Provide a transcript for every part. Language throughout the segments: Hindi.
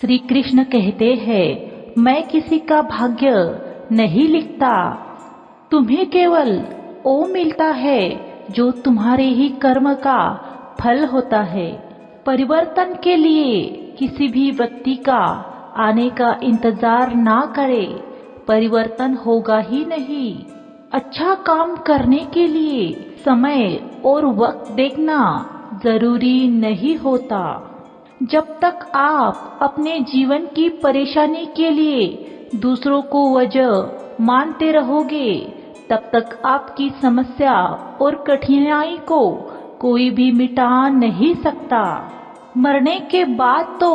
श्री कृष्ण कहते हैं, मैं किसी का भाग्य नहीं लिखता, तुम्हें केवल वो मिलता है जो तुम्हारे ही कर्म का फल होता है। परिवर्तन के लिए किसी भी व्यक्ति का आने का इंतजार ना करे, परिवर्तन होगा ही नहीं। अच्छा काम करने के लिए समय और वक्त देखना जरूरी नहीं होता। जब तक आप अपने जीवन की परेशानी के लिए दूसरों को वजह मानते रहोगे, तब तक आपकी समस्या और कठिनाई को कोई भी मिटा नहीं सकता। मरने के बाद तो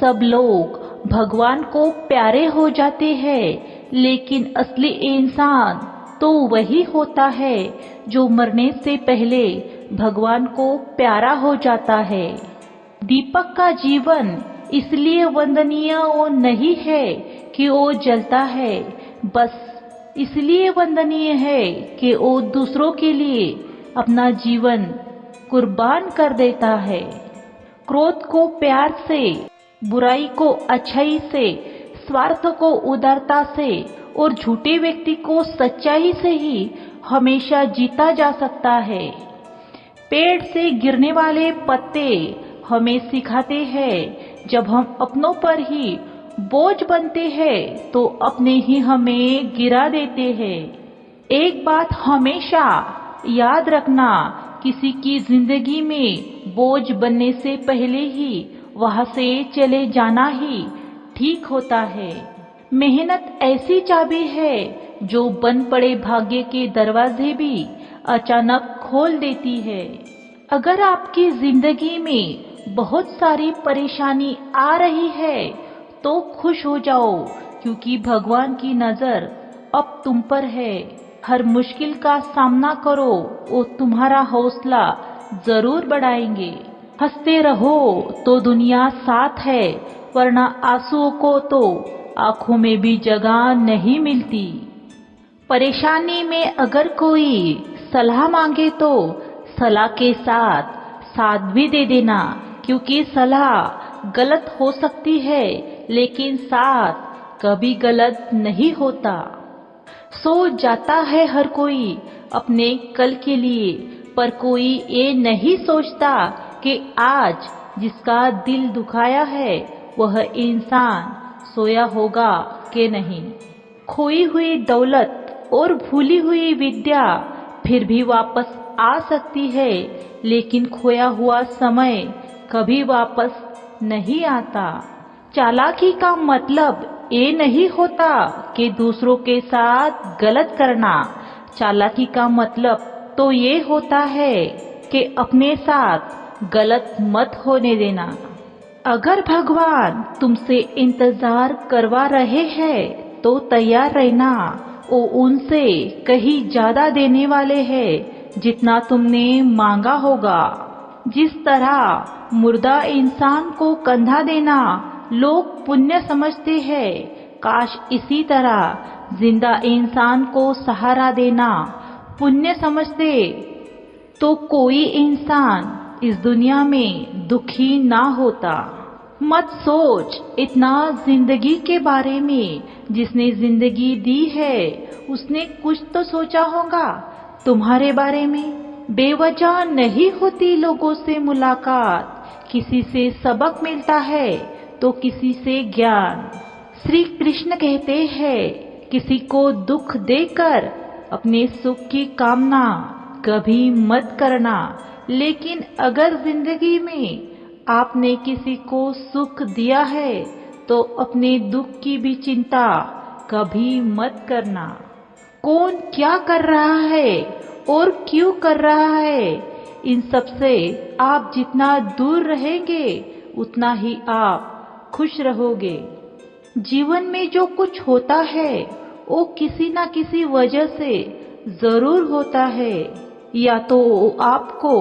सब लोग भगवान को प्यारे हो जाते हैं, लेकिन असली इंसान तो वही होता है जो मरने से पहले भगवान को प्यारा हो जाता है। दीपक का जीवन इसलिए वंदनीय वो नहीं है कि वो जलता है, बस इसलिए वंदनीय है कि वो दूसरों के लिए अपना जीवन कुर्बान कर देता है। क्रोध को प्यार से, बुराई को अच्छाई से, स्वार्थ को उदारता से और झूठे व्यक्ति को सच्चाई से ही हमेशा जीता जा सकता है। पेड़ से गिरने वाले पत्ते हमें सिखाते हैं, जब हम अपनों पर ही बोझ बनते हैं तो अपने ही हमें गिरा देते हैं। एक बात हमेशा याद रखना, किसी की जिंदगी में बोझ बनने से पहले ही वहां से चले जाना ही ठीक होता है। मेहनत ऐसी चाबी है जो बंद पड़े भाग्य के दरवाजे भी अचानक खोल देती है। अगर आपकी जिंदगी में बहुत सारी परेशानी आ रही है तो खुश हो जाओ, क्योंकि भगवान की नजर अब तुम पर है। हर मुश्किल का सामना करो, वो तुम्हारा हौसला जरूर बढ़ाएंगे। हंसते रहो तो दुनिया साथ है, वरना आंसुओं को तो आंखों में भी जगह नहीं मिलती। परेशानी में अगर कोई सलाह मांगे तो सलाह के साथ साथ भी दे देना, क्योंकि सलाह गलत हो सकती है लेकिन साथ कभी गलत नहीं होता। सो जाता है हर कोई अपने कल के लिए, पर कोई ये नहीं सोचता कि आज जिसका दिल दुखाया है वह इंसान सोया होगा कि नहीं। खोई हुई दौलत और भूली हुई विद्या फिर भी वापस आ सकती है, लेकिन खोया हुआ समय कभी वापस नहीं आता। चालाकी का मतलब ये नहीं होता कि दूसरों के साथ गलत करना, चालाकी का मतलब तो ये होता है कि अपने साथ गलत मत होने देना। अगर भगवान तुमसे इंतजार करवा रहे हैं तो तैयार रहना, वो उनसे कहीं ज्यादा देने वाले हैं जितना तुमने मांगा होगा। जिस तरह मुर्दा इंसान को कंधा देना लोग पुण्य समझते हैं, काश इसी तरह जिंदा इंसान को सहारा देना पुण्य समझते तो कोई इंसान इस दुनिया में दुखी ना होता। मत सोच इतना जिंदगी के बारे में, जिसने जिंदगी दी है उसने कुछ तो सोचा होगा तुम्हारे बारे में। बेवजह नहीं होती लोगों से मुलाकात, किसी से सबक मिलता है तो किसी से ज्ञान। श्री कृष्ण कहते हैं, किसी को दुख देकर अपने सुख की कामना कभी मत करना, लेकिन अगर जिंदगी में आपने किसी को सुख दिया है तो अपने दुख की भी चिंता कभी मत करना। कौन क्या कर रहा है और क्यों कर रहा है, इन सब से आप जितना दूर रहेंगे उतना ही आप खुश रहोगे। जीवन में जो कुछ होता है वो किसी न किसी वजह से जरूर होता है, या तो वो आपको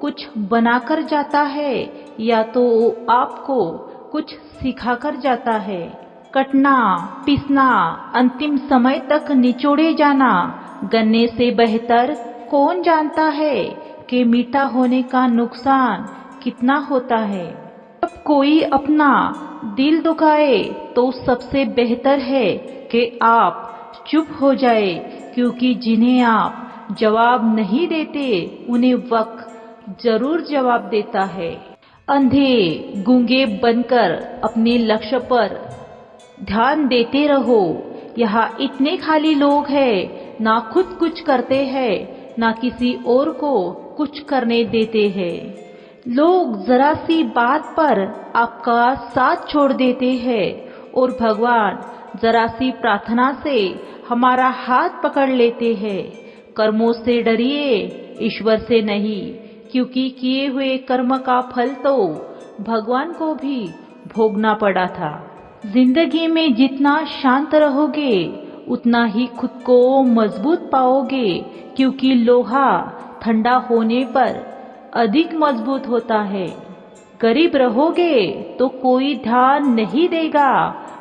कुछ बनाकर जाता है या तो वो आपको कुछ सिखाकर जाता है। कटना, पिसना, अंतिम समय तक निचोड़े जाना, गन्ने से बेहतर कौन जानता है कि मीठा होने का नुकसान कितना होता है। जब कोई अपना दिल दुखाए तो सबसे बेहतर है कि आप चुप हो जाए, क्योंकि जिन्हें आप जवाब नहीं देते उन्हें वक्त जरूर जवाब देता है। अंधे गूंगे बनकर अपने लक्ष्य पर ध्यान देते रहो। यहाँ इतने खाली लोग हैं, ना खुद कुछ करते हैं, ना किसी और को कुछ करने देते हैं। लोग जरा सी बात पर आपका साथ छोड़ देते हैं और भगवान जरा सी प्रार्थना से हमारा हाथ पकड़ लेते हैं। कर्मों से डरिए, ईश्वर से नहीं, क्योंकि किए हुए कर्म का फल तो भगवान को भी भोगना पड़ा था। जिंदगी में जितना शांत रहोगे उतना ही खुद को मजबूत पाओगे, क्योंकि लोहा ठंडा होने पर अधिक मजबूत होता है। गरीब रहोगे तो कोई ध्यान नहीं देगा,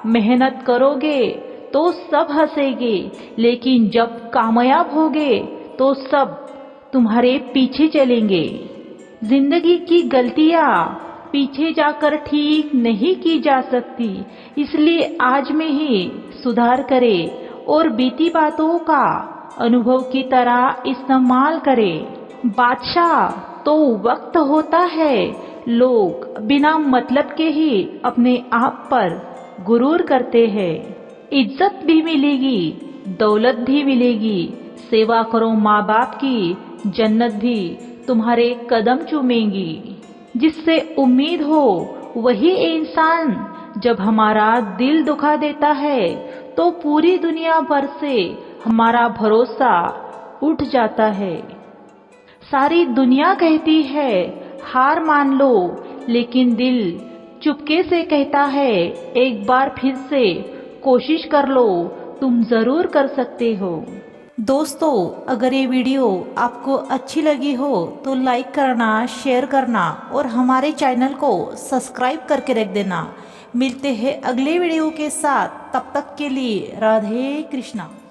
मेहनत करोगे तो सब हंसेंगे, लेकिन जब कामयाब होगे तो सब तुम्हारे पीछे चलेंगे। जिंदगी की गलतियां पीछे जाकर ठीक नहीं की जा सकती, इसलिए आज में ही सुधार करें और बीती बातों का अनुभव की तरह इस्तेमाल करें। बादशाह तो वक्त होता है, लोग बिना मतलब के ही अपने आप पर गुरूर करते हैं। इज्जत भी मिलेगी, दौलत भी मिलेगी, सेवा करो माँ बाप की, जन्नत भी तुम्हारे कदम चूमेगी। जिससे उम्मीद हो वही इंसान जब हमारा दिल दुखा देता है तो पूरी दुनिया भर से हमारा भरोसा उठ जाता है। सारी दुनिया कहती है हार मान लो, लेकिन दिल चुपके से कहता है एक बार फिर से कोशिश कर लो, तुम जरूर कर सकते हो। दोस्तों, अगर ये वीडियो आपको अच्छी लगी हो तो लाइक करना, शेयर करना और हमारे चैनल को सब्सक्राइब करके रख देना। मिलते हैं अगले वीडियो के साथ, तब तक के लिए राधे कृष्णा।